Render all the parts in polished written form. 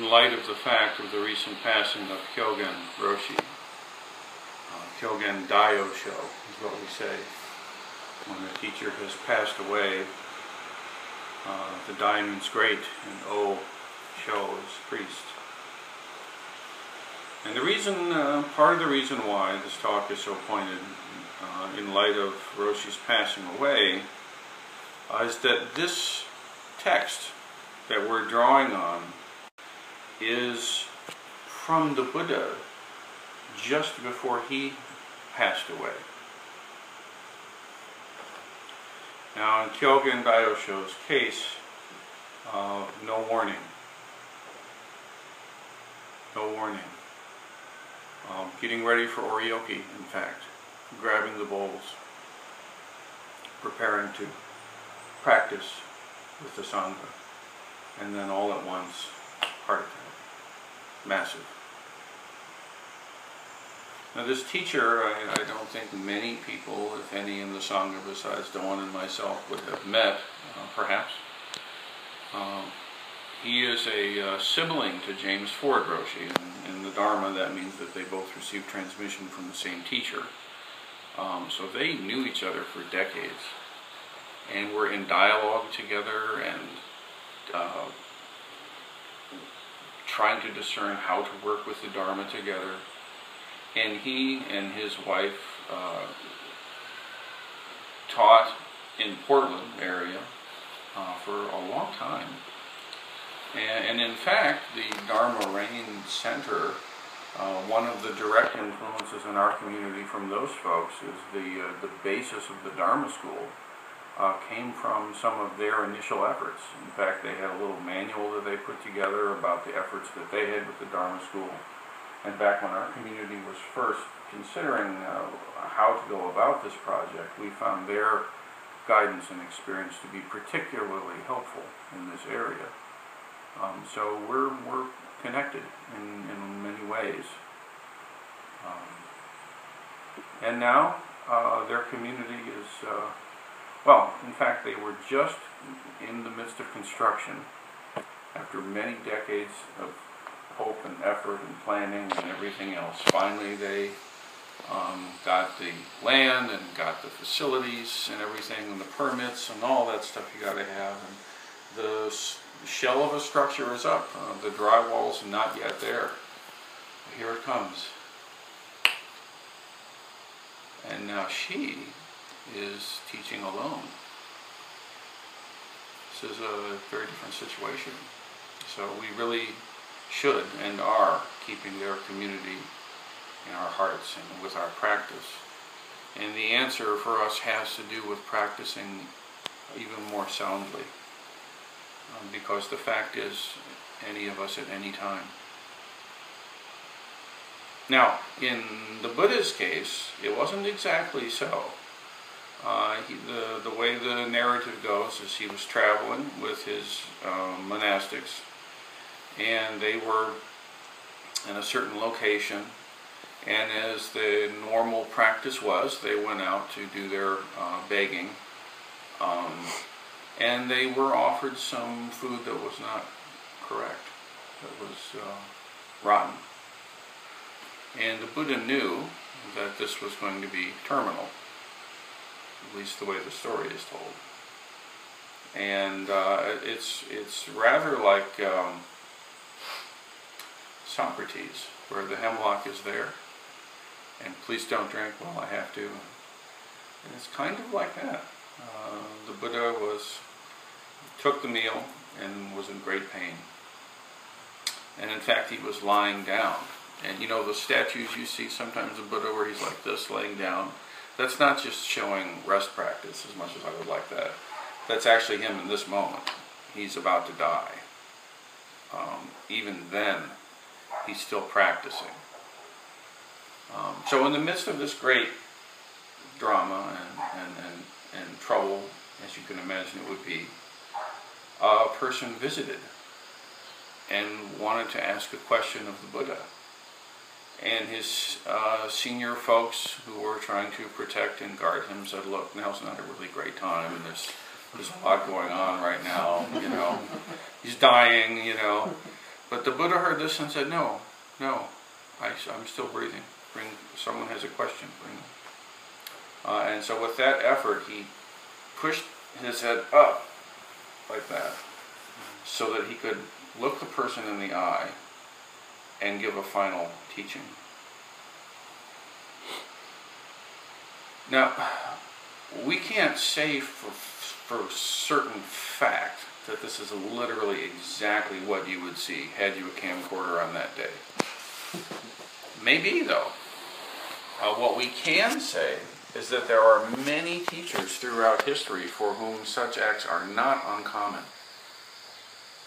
in light of the fact of the recent passing of Kyogen Roshi. Kyogen Daiyosho is what we say when a teacher has passed away. The Dai means great, and O Sho is priest. And the reason, part of the reason why this talk is so pointed in light of Roshi's passing away is that this text that we're drawing on is from the Buddha just before he passed away. Now in Kyogen Daiyosho's case, no warning. No warning. Getting ready for Oryoki, in fact. Grabbing the bowls. Preparing to practice with the Sangha. And then all at once, heart attack. Massive. Now this teacher, I don't think many people, if any, in the Sangha besides Dawn and myself would have met, perhaps. He is a sibling to James Ford Roshi. In the Dharma, that means that they both received transmission from the same teacher. So they knew each other for decades and were in dialogue together and trying to discern how to work with the Dharma together. And he and his wife taught in Portland area for a long time. And in fact, the Dharma Rain Center, one of the direct influences in our community from those folks is the basis of the Dharma School came from some of their initial efforts. In fact, they had a little manual that they put together about the efforts that they had with the Dharma School. And back when our community was first considering how to go about this project, we found their guidance and experience to be particularly helpful in this area. So we're connected in many ways. And now their community is, well, in fact, they were just in the midst of construction after many decades of hope and effort and planning and everything else. Finally, they got the land and got the facilities and everything and the permits and all that stuff you got to have. And the shell of a structure is up. The drywall's not yet there. Here it comes. And now she is teaching alone. This is a very different situation. So we really should and are keeping their community in our hearts and with our practice. And the answer for us has to do with practicing even more soundly. Because the fact is, any of us at any time. Now, in the Buddha's case, it wasn't exactly so. The way the narrative goes is he was traveling with his monastics, and they were in a certain location, and as the normal practice was, they went out to do their begging, and they were offered some food that was not correct, that was rotten. And the Buddha knew that this was going to be terminal, at least the way the story is told. And it's rather like Socrates, where the hemlock is there, and please don't drink while I have to. And it's kind of like that. The Buddha took the meal and was in great pain. And in fact, he was lying down. And you know the statues you see sometimes of Buddha where he's like this, laying down? That's not just showing rest practice as much as I would like that. That's actually him in this moment. He's about to die. Even then, he's still practicing. So in the midst of this great drama and trouble, as you can imagine it would be, a person visited and wanted to ask a question of the Buddha. And his senior folks who were trying to protect and guard him said, look, now's not a really great time, and there's a lot going on right now, you know. He's dying, you know. But the Buddha heard this and said, no, I'm still breathing. Someone has a question, bring them. And so with that effort, he pushed his head up like that so that he could look the person in the eye and give a final teaching. Now, we can't say for certain fact that this is literally exactly what you would see had you a camcorder on that day. Maybe, though. What we can say is that there are many teachers throughout history for whom such acts are not uncommon.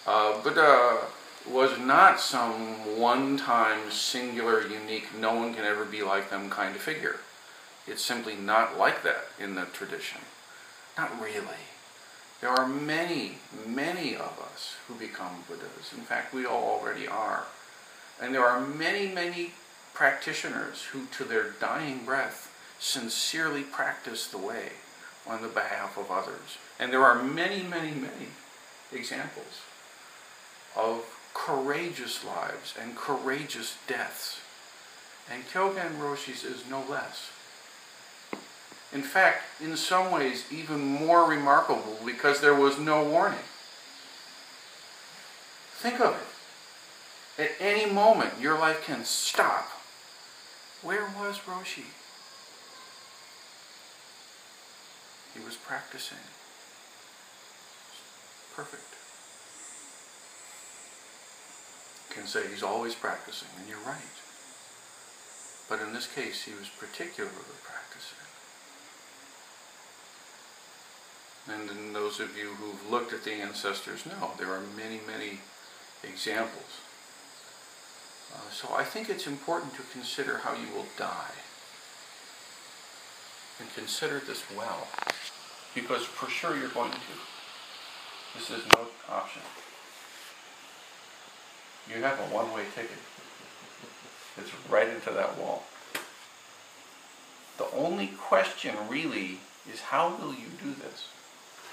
Buddha was not some one-time, singular, unique, no one can ever be like them kind of figure. It's simply not like that in the tradition. Not really. There are many, many of us who become Buddhas. In fact, we all already are. And there are many, many practitioners who, to their dying breath, sincerely practice the way on the behalf of others. And there are many, many, many examples of courageous lives and courageous deaths. And Kyogen Roshi's is no less. In fact, in some ways, even more remarkable because there was no warning. Think of it. At any moment, your life can stop. Where was Roshi? He was practicing. Perfect. You can say he's always practicing, and you're right. But in this case, he was particularly practicing. And those of you who've looked at the ancestors know there are many, many examples. So I think it's important to consider how you will die. And consider this well. Because for sure you're going to. This is no option. You have a one-way ticket. It's right into that wall. The only question really is, how will you do this?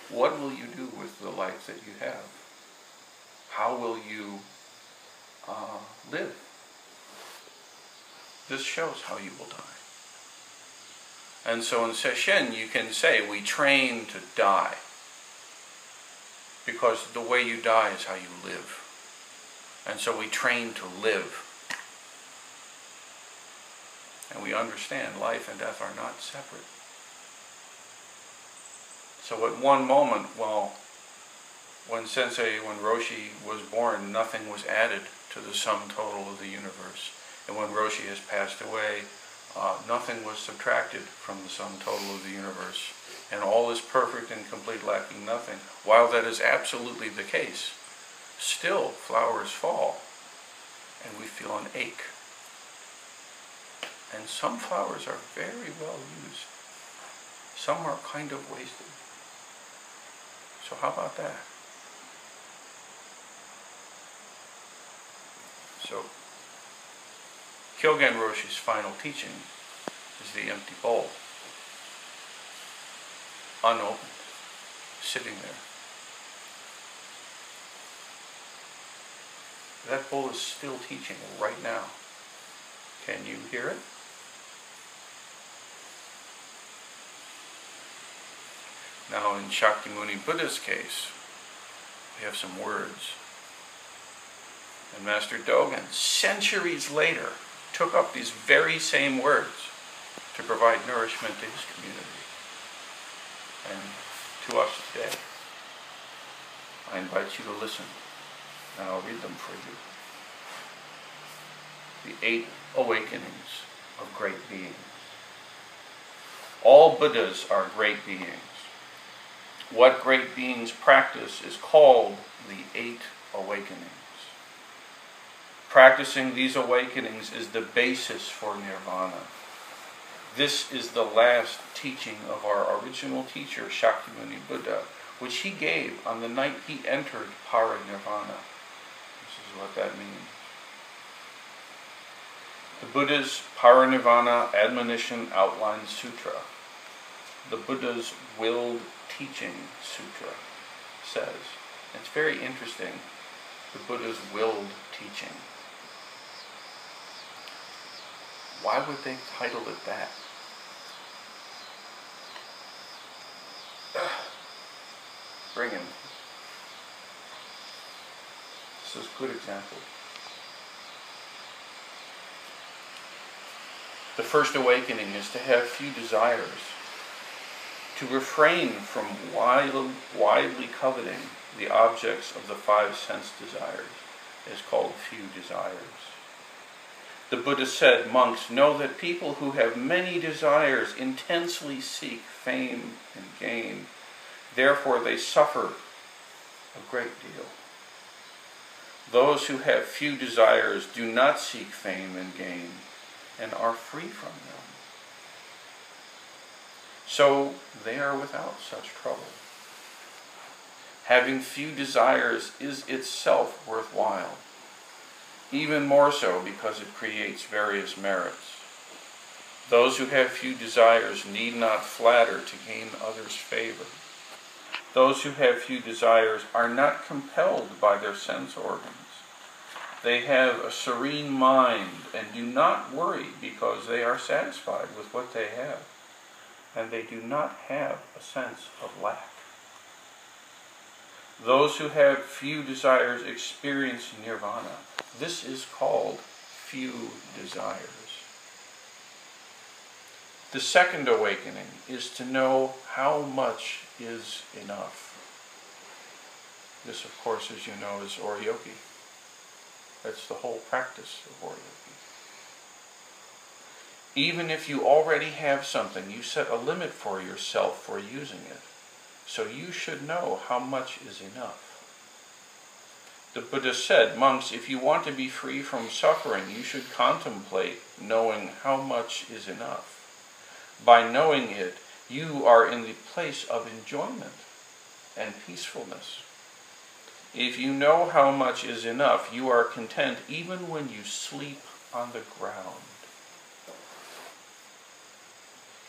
What will you do with the life that you have? How will you live? This shows how you will die. And so in Sesshin you can say, we train to die. Because the way you die is how you live. And so we train to live. And we understand life and death are not separate. So at one moment, when Roshi was born, nothing was added to the sum total of the universe. And when Roshi has passed away, nothing was subtracted from the sum total of the universe. And all is perfect and complete, lacking nothing. While that is absolutely the case, still flowers fall, and we feel an ache. And some flowers are very well used. Some are kind of wasted. So how about that? So, Kyogen Roshi's final teaching is the empty bowl. Unopened, sitting there. That bowl is still teaching right now. Can you hear it? Now in Shakyamuni Buddha's case, we have some words. And Master Dogen, centuries later, took up these very same words to provide nourishment to his community and to us today. I invite you to listen, and I'll read them for you. The 8 awakenings of great beings. All Buddhas are great beings. What great beings practice is called the 8 awakenings. Practicing these awakenings is the basis for nirvana. This is the last teaching of our original teacher, Shakyamuni Buddha, which he gave on the night he entered parinirvana. This is what that means. The Buddha's Parinirvana Admonition Outline Sutra, the Buddha's Willed Teaching Sutra, says, it's very interesting, the Buddha's willed teaching. Why would they title it that? Bring him. This is a good example. The first awakening is to have few desires, to refrain from widely coveting the objects of the five sense desires is called few desires. The Buddha said, monks, know that people who have many desires intensely seek fame and gain. Therefore they suffer a great deal. Those who have few desires do not seek fame and gain and are free from them. So they are without such trouble. Having few desires is itself worthwhile, even more so because it creates various merits. Those who have few desires need not flatter to gain others' favor. Those who have few desires are not compelled by their sense organs. They have a serene mind and do not worry because they are satisfied with what they have, and they do not have a sense of lack. Those who have few desires experience nirvana. This is called few desires. The second awakening is to know how much is enough. This, of course, as you know, is Oryoki. That's the whole practice of Oryoki. Even if you already have something, you set a limit for yourself for using it. So you should know how much is enough. The Buddha said, monks, if you want to be free from suffering, you should contemplate knowing how much is enough. By knowing it, you are in the place of enjoyment and peacefulness. If you know how much is enough, you are content even when you sleep on the ground.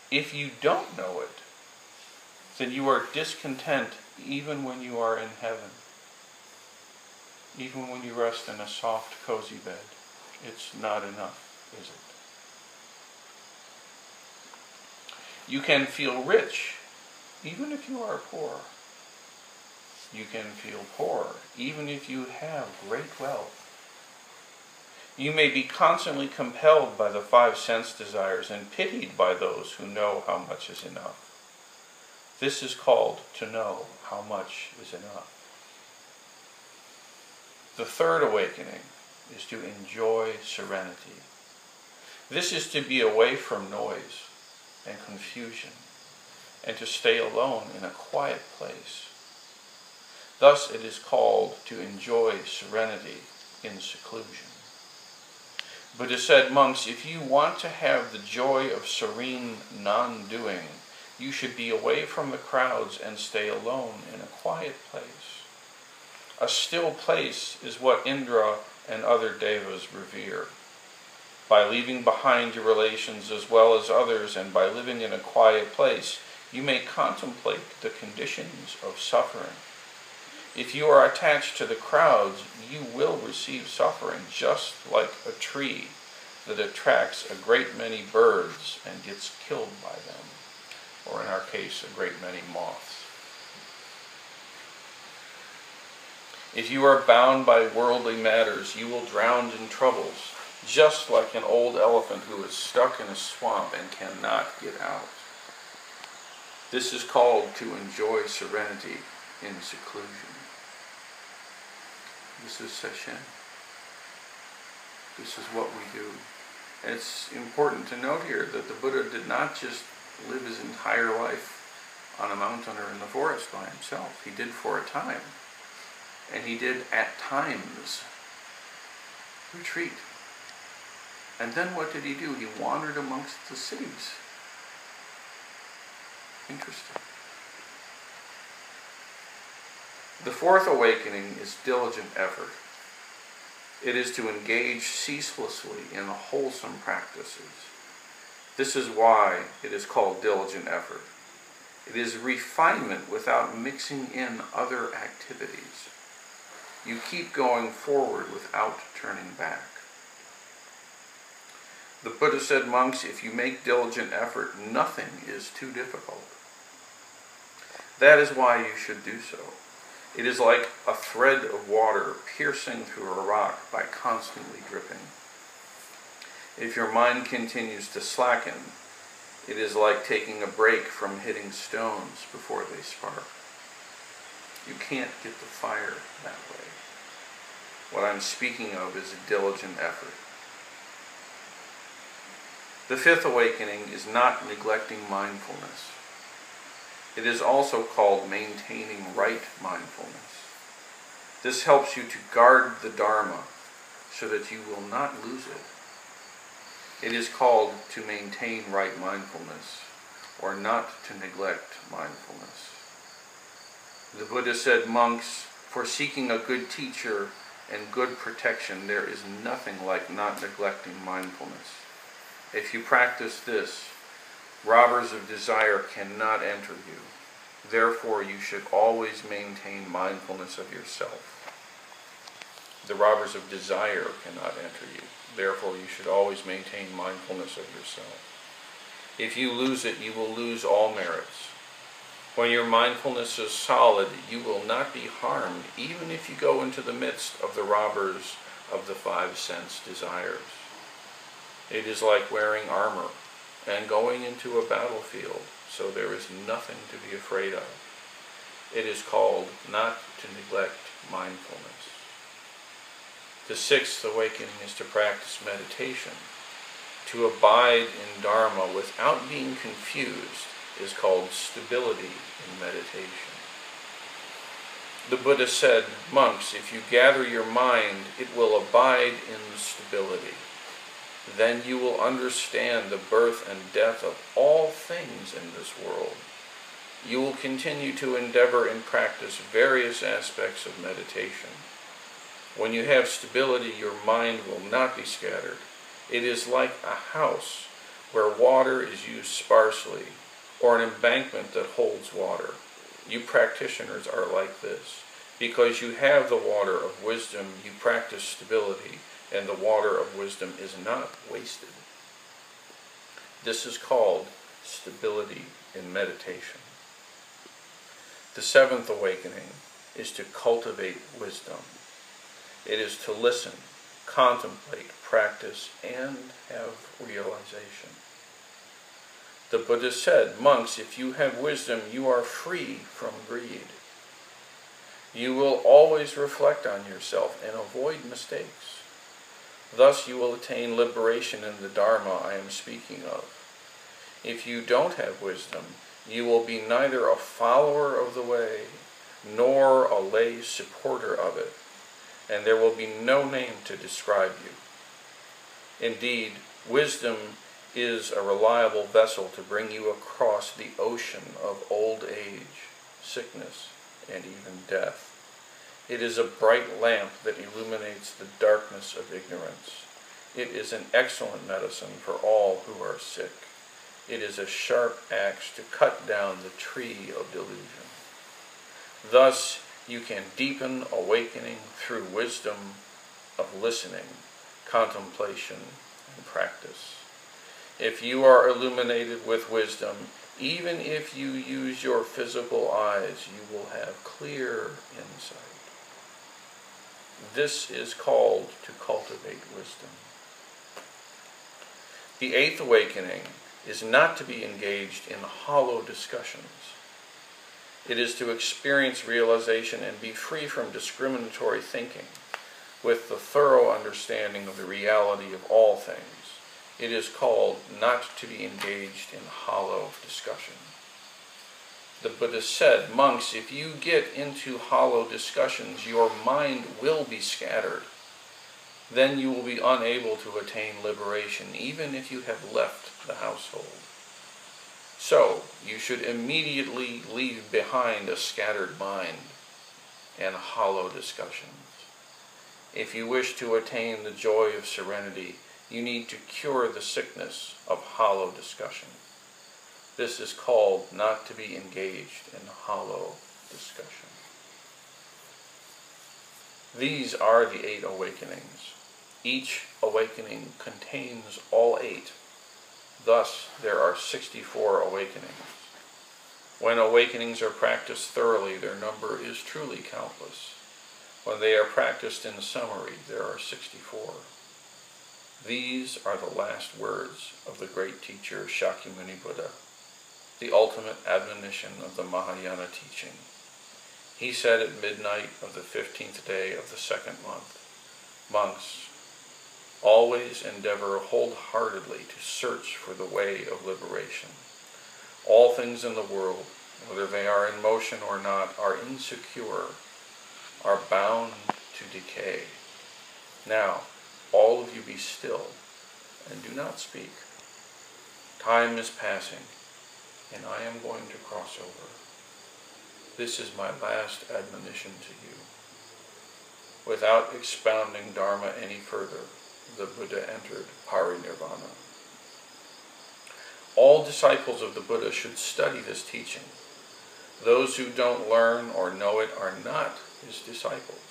If you don't know it, then you are discontent even when you are in heaven. Even when you rest in a soft, cozy bed, it's not enough, is it? You can feel rich even if you are poor. You can feel poor even if you have great wealth. You may be constantly compelled by the five sense desires and pitied by those who know how much is enough. This is called to know how much is enough. The third awakening is to enjoy serenity. This is to be away from noise and confusion and to stay alone in a quiet place. Thus it is called to enjoy serenity in seclusion. Buddha said, monks, if you want to have the joy of serene non-doing, you should be away from the crowds and stay alone in a quiet place. A still place is what Indra and other devas revere. By leaving behind your relations as well as others and by living in a quiet place, you may contemplate the conditions of suffering. If you are attached to the crowds, you will receive suffering, just like a tree that attracts a great many birds and gets killed by them, or in our case, a great many moths. If you are bound by worldly matters, you will drown in troubles, just like an old elephant who is stuck in a swamp and cannot get out. This is called to enjoy serenity in seclusion. This is Sesshin. This is what we do. And it's important to note here that the Buddha did not just live his entire life on a mountain or in the forest by himself. He did for a time. And he did at times retreat. And then what did he do? He wandered amongst the cities. Interesting. The fourth awakening is diligent effort. It is to engage ceaselessly in wholesome practices. This is why it is called diligent effort. It is refinement without mixing in other activities. You keep going forward without turning back. The Buddha said, monks, if you make diligent effort, nothing is too difficult. That is why you should do so. It is like a thread of water piercing through a rock by constantly dripping. If your mind continues to slacken, it is like taking a break from hitting stones before they spark. You can't get the fire that way. What I'm speaking of is a diligent effort. The fifth awakening is not neglecting mindfulness. It is also called maintaining right mindfulness. This helps you to guard the Dharma so that you will not lose it. It is called to maintain right mindfulness, or not to neglect mindfulness. The Buddha said, monks, for seeking a good teacher and good protection, there is nothing like not neglecting mindfulness. If you practice this, robbers of desire cannot enter you. Therefore, you should always maintain mindfulness of yourself. The robbers of desire cannot enter you. Therefore, you should always maintain mindfulness of yourself. If you lose it, you will lose all merits. When your mindfulness is solid, you will not be harmed, even if you go into the midst of the robbers of the five sense desires. It is like wearing armor and going into a battlefield, so there is nothing to be afraid of. It is called not to neglect mindfulness. The sixth awakening is to practice meditation. To abide in Dharma without being confused is called stability in meditation. The Buddha said, monks, if you gather your mind, it will abide in stability. Then you will understand the birth and death of all things in this world. You will continue to endeavor and practice various aspects of meditation. When you have stability, your mind will not be scattered. It is like a house where water is used sparsely, or an embankment that holds water. You practitioners are like this. Because you have the water of wisdom, you practice stability, and the water of wisdom is not wasted. This is called stability in meditation. The seventh awakening is to cultivate wisdom. It is to listen, contemplate, practice, and have realization. The Buddha said, monks, if you have wisdom, you are free from greed. You will always reflect on yourself and avoid mistakes. Thus you will attain liberation in the Dharma I am speaking of. If you don't have wisdom, you will be neither a follower of the way, nor a lay supporter of it, and there will be no name to describe you. Indeed, wisdom is a reliable vessel to bring you across the ocean of old age, sickness, and even death. It is a bright lamp that illuminates the darkness of ignorance. It is an excellent medicine for all who are sick. It is a sharp axe to cut down the tree of delusion. Thus, you can deepen awakening through wisdom of listening, contemplation, and practice. If you are illuminated with wisdom, even if you use your physical eyes, you will have clear insight. This is called to cultivate wisdom. The eighth awakening is not to be engaged in hollow discussions. It is to experience realization and be free from discriminatory thinking, with the thorough understanding of the reality of all things. It is called not to be engaged in hollow discussion. The Buddha said, monks, if you get into hollow discussions, your mind will be scattered. Then you will be unable to attain liberation, even if you have left the household. So, you should immediately leave behind a scattered mind and hollow discussions. If you wish to attain the joy of serenity, you need to cure the sickness of hollow discussion. This is called not to be engaged in hollow discussion. These are the 8 awakenings. Each awakening contains all 8. Thus, there are 64 awakenings. When awakenings are practiced thoroughly, their number is truly countless. When they are practiced in summary, there are 64. These are the last words of the great teacher Shakyamuni Buddha, the ultimate admonition of the Mahayana teaching. He said at midnight of the 15th day of the 2nd month, "Monks, always endeavor wholeheartedly to search for the way of liberation. All things in the world, whether they are in motion or not, are insecure, are bound to decay. Now, all of you be still and do not speak. Time is passing, and I am going to cross over. This is my last admonition to you." Without expounding Dharma any further, the Buddha entered parinirvana. All disciples of the Buddha should study this teaching. Those who don't learn or know it are not his disciples.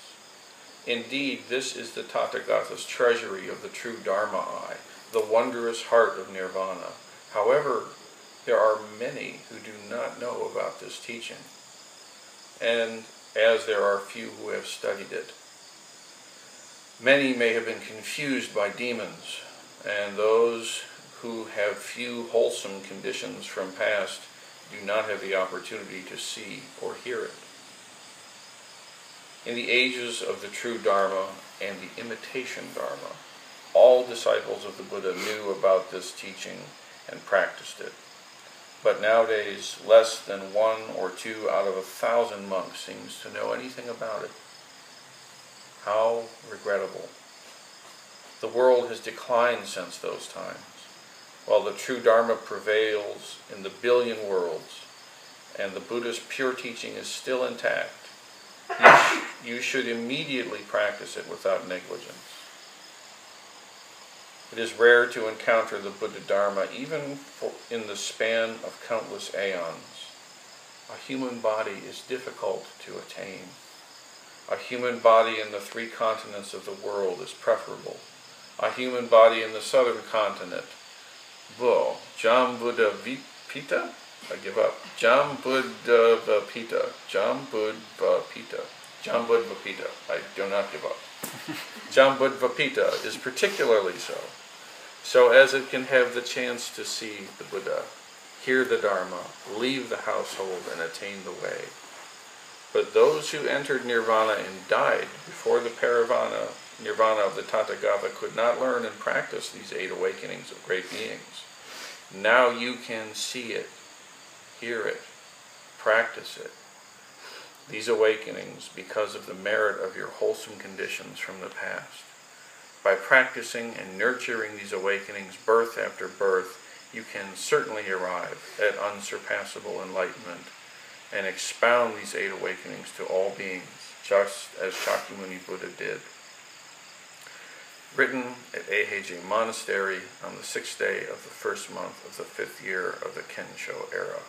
Indeed, this is the Tathagata's treasury of the true Dharma eye, the wondrous heart of nirvana. However, there are many who do not know about this teaching, and as there are few who have studied it. Many may have been confused by demons, and those who have few wholesome conditions from past do not have the opportunity to see or hear it. In the ages of the true Dharma and the imitation Dharma, all disciples of the Buddha knew about this teaching and practiced it. But nowadays, less than 1 or 2 out of 1,000 monks seems to know anything about it. How regrettable. The world has declined since those times. While the true Dharma prevails in the billion worlds, and the Buddha's pure teaching is still intact, you should immediately practice it without negligence. It is rare to encounter the Buddha Dharma even in the span of countless aeons. A human body is difficult to attain. A human body in the 3 continents of the world is preferable. A human body in the southern continent, Jambudvapita? I give up. Jambudvapita. I do not give up. Jambudvapita is particularly so as it can have the chance to see the Buddha, hear the Dharma, leave the household, and attain the way. But those who entered nirvana and died before the nirvana of the Tathagata could not learn and practice these 8 awakenings of great beings. Now you can see it, hear it, practice it. These awakenings because of the merit of your wholesome conditions from the past. By practicing and nurturing these awakenings birth after birth, you can certainly arrive at unsurpassable enlightenment and expound these 8 awakenings to all beings, just as Shakyamuni Buddha did. Written at Eihei Monastery on the 6th day of the 1st month of the 5th year of the Kensho era,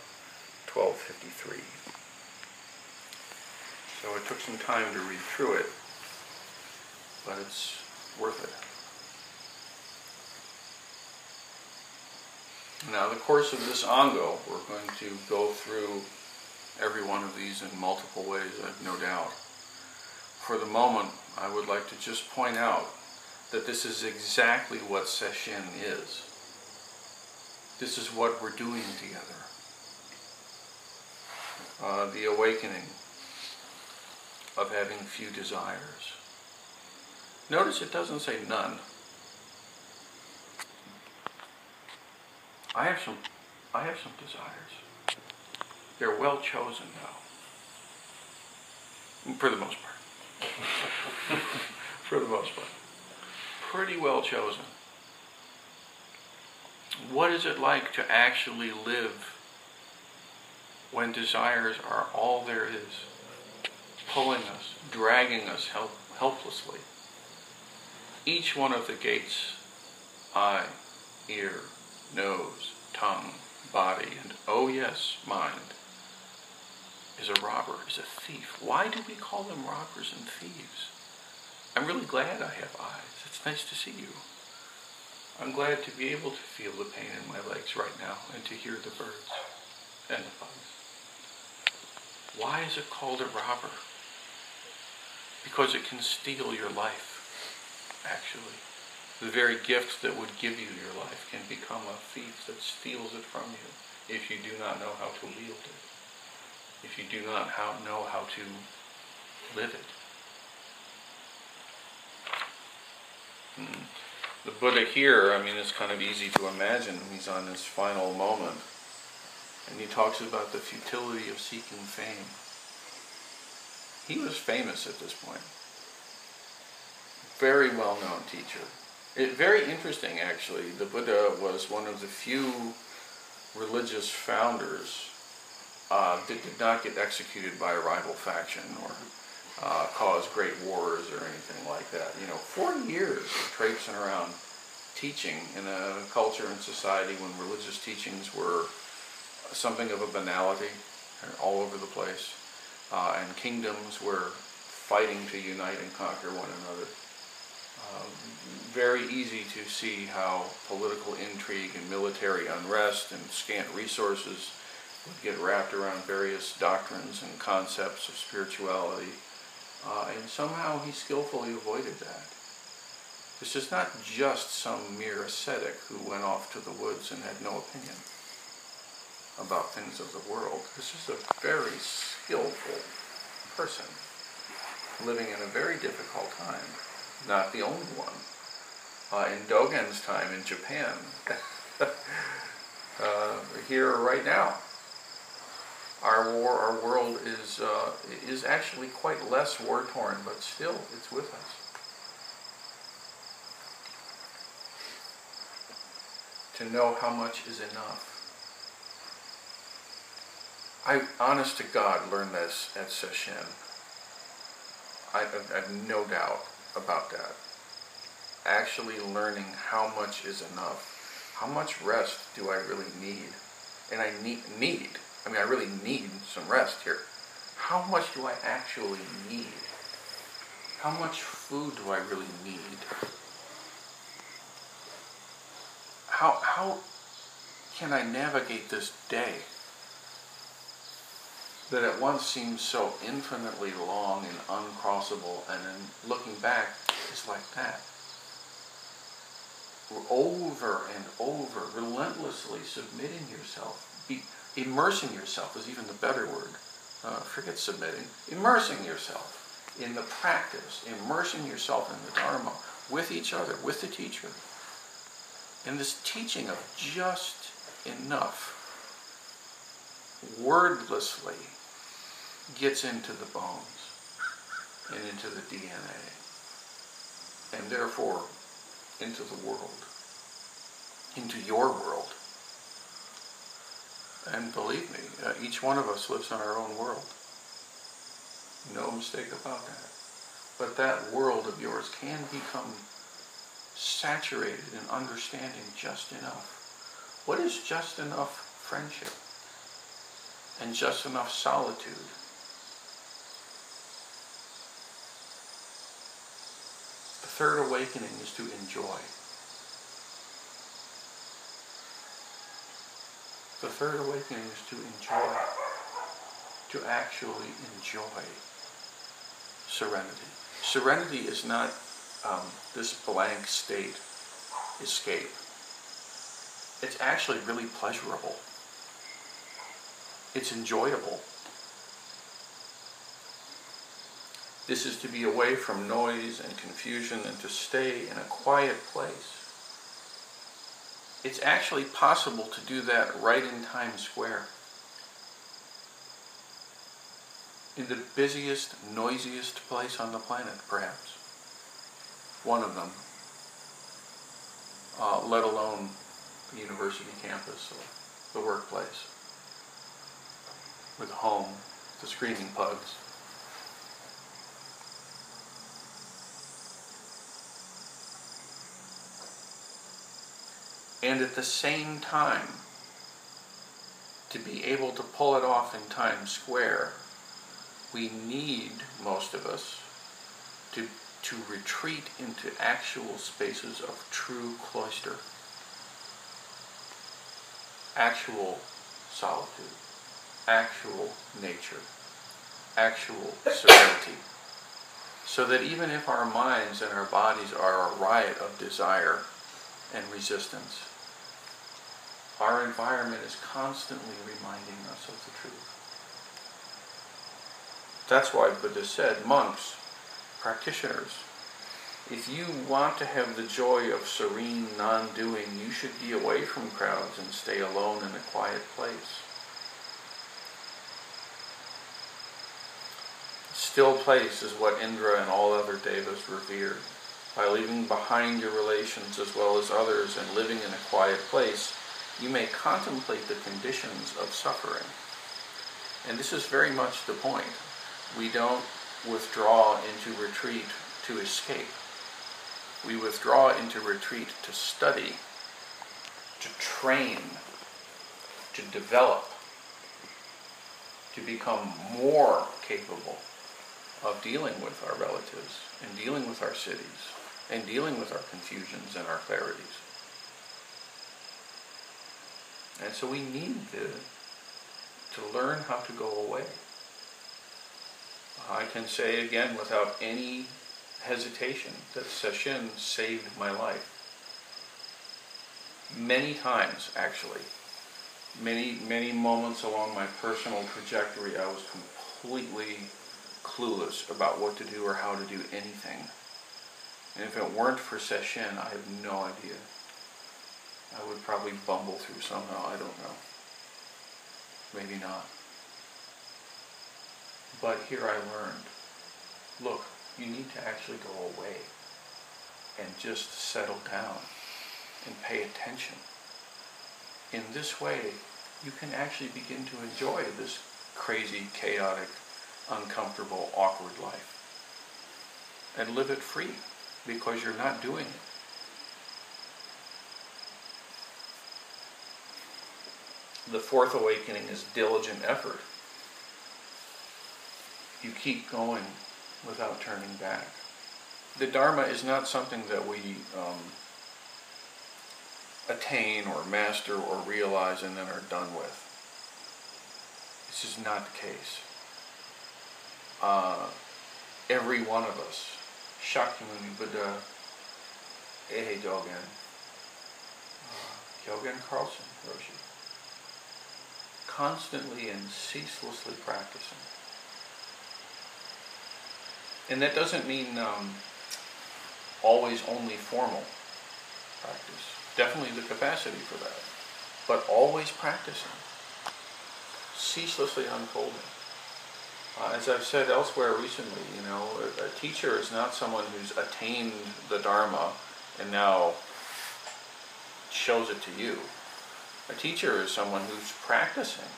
1253. So it took some time to read through it, but it's worth it. Now, the course of this Ango, we're going to go through every one of these in multiple ways, I've no doubt. For the moment, I would like to just point out that this is exactly what Sesshin is. This is what we're doing together. The awakening of having few desires. Notice it doesn't say none. I have some desires. They're well chosen though. For the most part. For the most part. Pretty well chosen. What is it like to actually live when desires are all there is, pulling us, dragging us helplessly? Each one of the gates, eye, ear, nose, tongue, body, and oh yes, mind, is a robber, is a thief. Why do we call them robbers and thieves? I'm really glad I have eyes. It's nice to see you. I'm glad to be able to feel the pain in my legs right now and to hear the birds and the bugs. Why is it called a robber? Because it can steal your life, actually. The very gift that would give you your life can become a thief that steals it from you if you do not know how to wield it, if you do not know how to live it. The Buddha here, it's kind of easy to imagine. He's on his final moment, and he talks about the futility of seeking fame. He was famous at this point. Very well-known teacher. Very interesting, actually. The Buddha was one of the few religious founders that did not get executed by a rival faction or cause great wars or anything like that. 40 years of traipsing around teaching in a culture and society when religious teachings were something of a banality all over the place, and kingdoms were fighting to unite and conquer one another. Very easy to see how political intrigue and military unrest and scant resources would get wrapped around various doctrines and concepts of spirituality, and somehow he skillfully avoided that. This is not just some mere ascetic who went off to the woods and had no opinion about things of the world. This is a very skillful person living in a very difficult time. Not the only one. In Dogen's time in Japan, here right now, our world is actually quite less war-torn, but still it's with us. To know how much is enough. I, honest to God, learned this at Sesshin. I have no doubt about that. Actually learning how much is enough. How much rest do I really need? And I I really need some rest here. How much do I actually need? How much food do I really need? How can I navigate this day that at once seems so infinitely long and uncrossable, and then looking back, it's like that. Over and over, relentlessly submitting yourself, immersing yourself is even the better word. Forget submitting. Immersing yourself in the practice, immersing yourself in the Dharma with each other, with the teacher. And this teaching of just enough, wordlessly, gets into the bones and into the DNA, and therefore into the world, into your world. And believe me, each one of us lives in our own world. No mistake about that. But that world of yours can become saturated in understanding just enough. What is just enough friendship? And just enough solitude? The third awakening is to enjoy. The third awakening is to enjoy, to actually enjoy serenity. Serenity is not this blank state escape. It's actually really pleasurable. It's enjoyable. This is to be away from noise and confusion and to stay in a quiet place. It's actually possible to do that right in Times Square. In the busiest, noisiest place on the planet, perhaps. One of them. Let alone the university campus or the workplace. Or the home, the screaming pugs. And at the same time, to be able to pull it off in Times Square, we need, most of us, to to retreat into actual spaces of true cloister, actual solitude, actual nature, actual serenity. So that even if our minds and our bodies are a riot of desire and resistance, our environment is constantly reminding us of the truth. That's why Buddha said, monks, practitioners, if you want to have the joy of serene non-doing, you should be away from crowds and stay alone in a quiet place. Still place is what Indra and all other devas revered. By leaving behind your relations as well as others and living in a quiet place, you may contemplate the conditions of suffering. And this is very much the point. We don't withdraw into retreat to escape. We withdraw into retreat to study, to train, to develop, to become more capable of dealing with our relatives and dealing with our cities and dealing with our confusions and our clarities. And so we need to learn how to go away. I can say again without any hesitation that Sesshin saved my life. Many times, actually. Many moments along my personal trajectory, I was completely clueless about what to do or how to do anything. And if it weren't for Sesshin, I have no idea. I would probably bumble through somehow, I don't know. Maybe not. But here I learned, look, you need to actually go away and just settle down and pay attention. In this way, you can actually begin to enjoy this crazy, chaotic, uncomfortable, awkward life. And live it free, because you're not doing it. The fourth awakening is diligent effort. You keep going without turning back. The Dharma is not something that we attain or master or realize and then are done with. This is not the case. Every one of us, Shakyamuni Buddha, Ehe Dogen, Kyogen Carlson Roshi, constantly and ceaselessly practicing. And that doesn't mean always only formal practice. Definitely the capacity for that. But always practicing. Ceaselessly unfolding. As I've said elsewhere recently, a teacher is not someone who's attained the Dharma and now shows it to you. A teacher is someone who's practicing.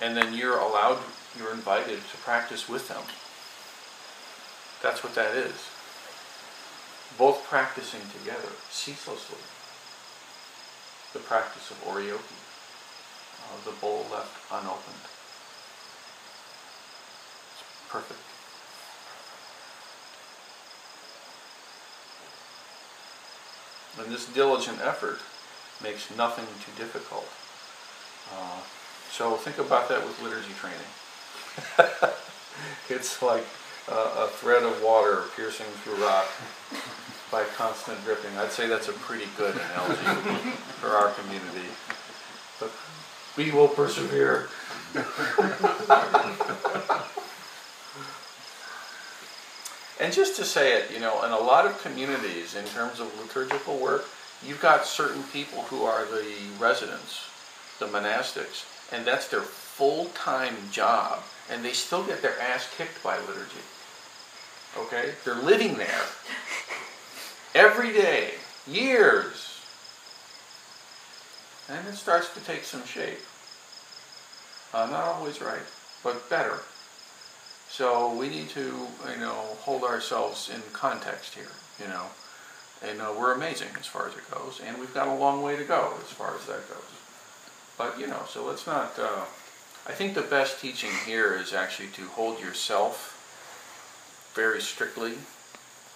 And then you're invited to practice with them. That's what that is. Both practicing together, ceaselessly. The practice of Oryoki, the bowl left unopened. It's perfect. And this diligent effort makes nothing too difficult. So think about that with liturgy training. It's like a thread of water piercing through rock by constant dripping. I'd say that's a pretty good analogy for our community. But we will persevere. And just to say it, in a lot of communities, in terms of liturgical work, you've got certain people who are the residents, the monastics, and that's their full-time job, and they still get their ass kicked by liturgy. Okay? They're living there every day, years. And it starts to take some shape. Not always right, but better. So we need to, hold ourselves in context here, And we're amazing as far as it goes, and we've got a long way to go as far as that goes. But, so let's not, I think the best teaching here is actually to hold yourself very strictly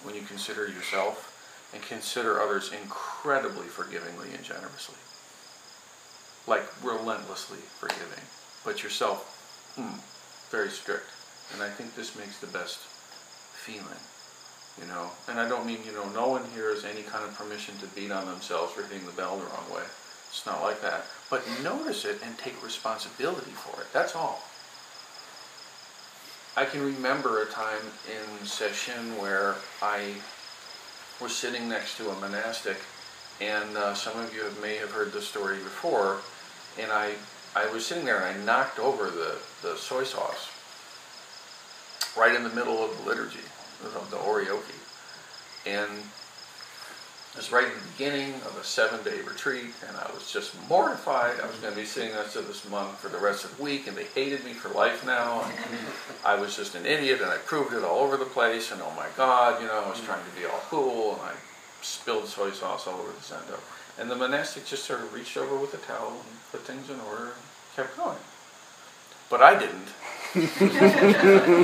when you consider yourself, and consider others incredibly forgivingly and generously. Like relentlessly forgiving. But yourself, very strict. And I think this makes the best feeling, you know. And I don't mean, you know, no one here has any kind of permission to beat on themselves for hitting the bell the wrong way. It's not like that. But notice it and take responsibility for it. That's all. I can remember a time in session where I was sitting next to a monastic, and some of you may have heard this story before, and I was sitting there and I knocked over the soy sauce right in the middle of the liturgy, of the orioke. And it was right in the beginning of a 7-day retreat, and I was just mortified. I was going to be sitting next to this monk for the rest of the week, and they hated me for life now. And I was just an idiot, and I proved it all over the place, and oh my God, you know, I was trying to be all cool, and I spilled soy sauce all over the sendo. And the monastic just sort of reached over with a towel and put things in order and kept going. But I didn't.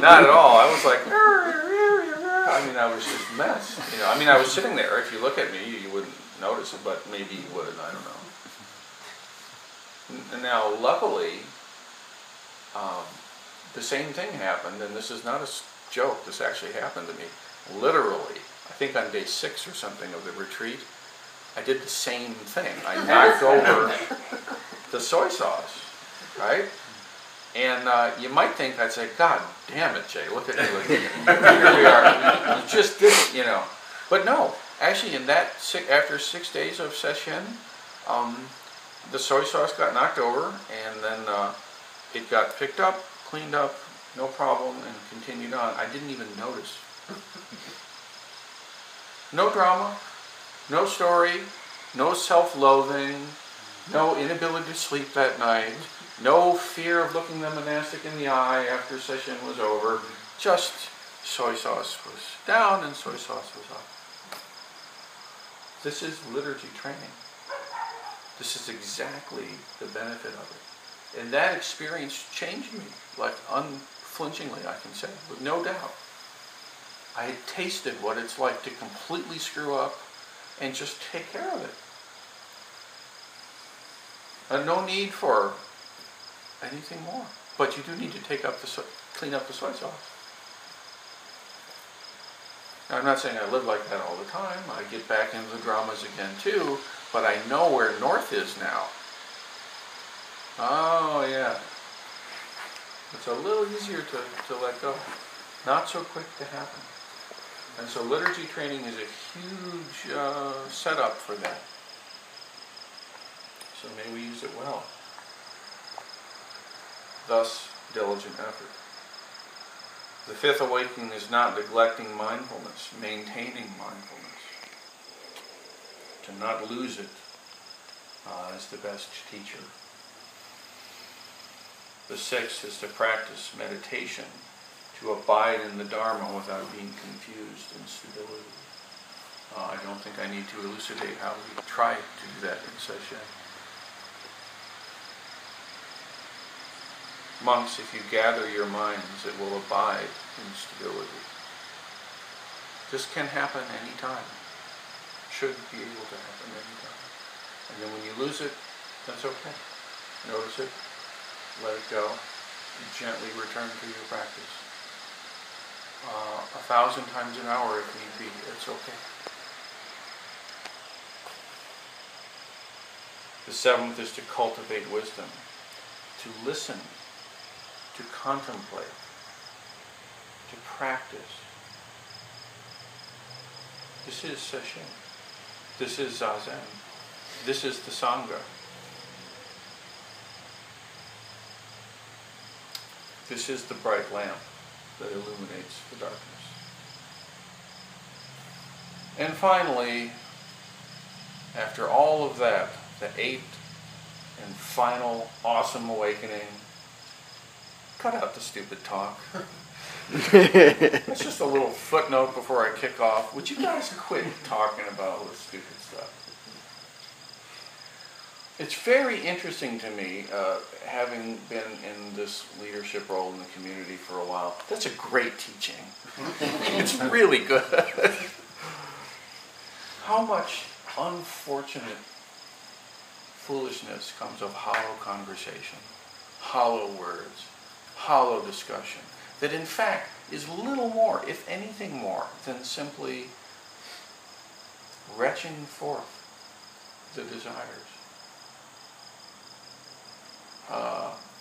Not at all. I was like, I mean, I was just a mess. You know, I mean, I was sitting there. If you look at me, you wouldn't notice it, but maybe you would. I don't know. And now, luckily, the same thing happened, and this is not a joke. This actually happened to me. Literally, I think on day 6 or something of the retreat, I did the same thing. I knocked over the soy sauce, right? And you might think I'd say, God damn it, Jay, look at you again. Here we are. You just did it, you know. But no, actually in that, after 6 days of session, the soy sauce got knocked over, and then it got picked up, cleaned up, no problem, and continued on. I didn't even notice. No drama, no story, no self-loathing, no inability to sleep that night, no fear of looking the monastic in the eye after session was over. Just soy sauce was down and soy sauce was up. This is liturgy training. This is exactly the benefit of it. And that experience changed me, like unflinchingly, I can say, with no doubt. I had tasted what it's like to completely screw up and just take care of it. And no need for anything more. But you do need to clean up the soy sauce. Now, I'm not saying I live like that all the time. I get back into the dramas again too, but I know where north is now. Oh yeah. It's a little easier to let go. Not so quick to happen. And so liturgy training is a huge setup for that. So may we use it well. Thus, diligent effort. The 5th awakening is not neglecting mindfulness, maintaining mindfulness. To not lose it is the best teacher. The 6th is to practice meditation, to abide in the Dharma without being confused in stability. I don't think I need to elucidate how we try to do that in session. Monks, if you gather your minds, it will abide in stability. This can happen anytime. Should be able to happen anytime. And then when you lose it, that's okay. Notice it, let it go, and gently return to your practice. 1,000 times an hour if need be, it's okay. The 7th is to cultivate wisdom, to listen, to contemplate, to practice. This is session. This is zazen. This is the sangha. This is the bright lamp that illuminates the darkness. And finally, after all of that, the 8th and final awesome awakening, cut out the stupid talk. It's just a little footnote before I kick off. Would you guys quit talking about all this stupid stuff? It's very interesting to me, having been in this leadership role in the community for a while. That's a great teaching. It's really good. How much unfortunate foolishness comes of hollow conversation, hollow words, hollow discussion, that in fact is little more, if anything more, than simply retching forth the desires.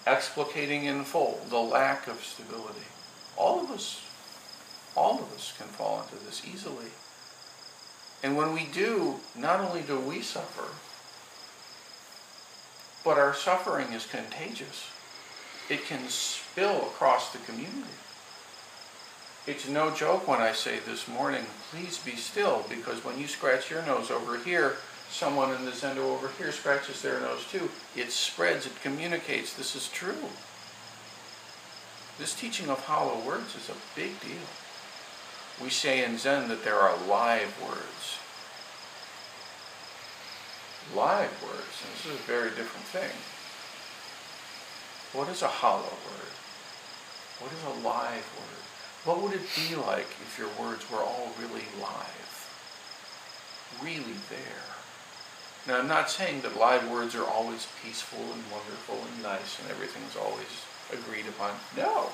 Explicating in full the lack of stability. All of us can fall into this easily. And when we do, not only do we suffer, but our suffering is contagious. It can spill across the community. It's no joke when I say this morning, please be still, because when you scratch your nose over here, someone in the Zendo over here scratches their nose too. It spreads, it communicates. This is true. This teaching of hollow words is a big deal. We say in Zen that there are live words. Live words, and this is a very different thing. What is a hollow word? What is a live word? What would it be like if your words were all really live? Really there? Now, I'm not saying that live words are always peaceful and wonderful and nice and everything's always agreed upon. No.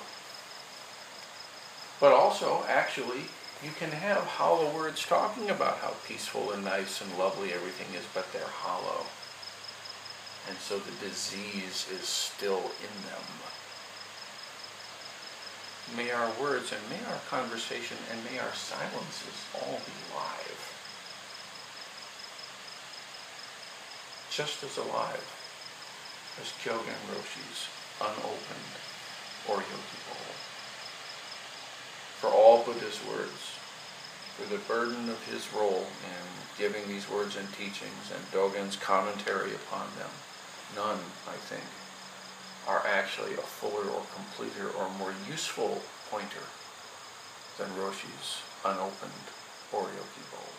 But also, actually, you can have hollow words talking about how peaceful and nice and lovely everything is, but they're hollow. And so the disease is still in them. May our words and may our conversation and may our silences all be live. Just as alive as Kyogen Roshi's unopened Oryoki bowl. For all Buddha's words, for the burden of his role in giving these words and teachings and Dogen's commentary upon them, none, I think, are actually a fuller or completer or more useful pointer than Roshi's unopened Oryoki bowl.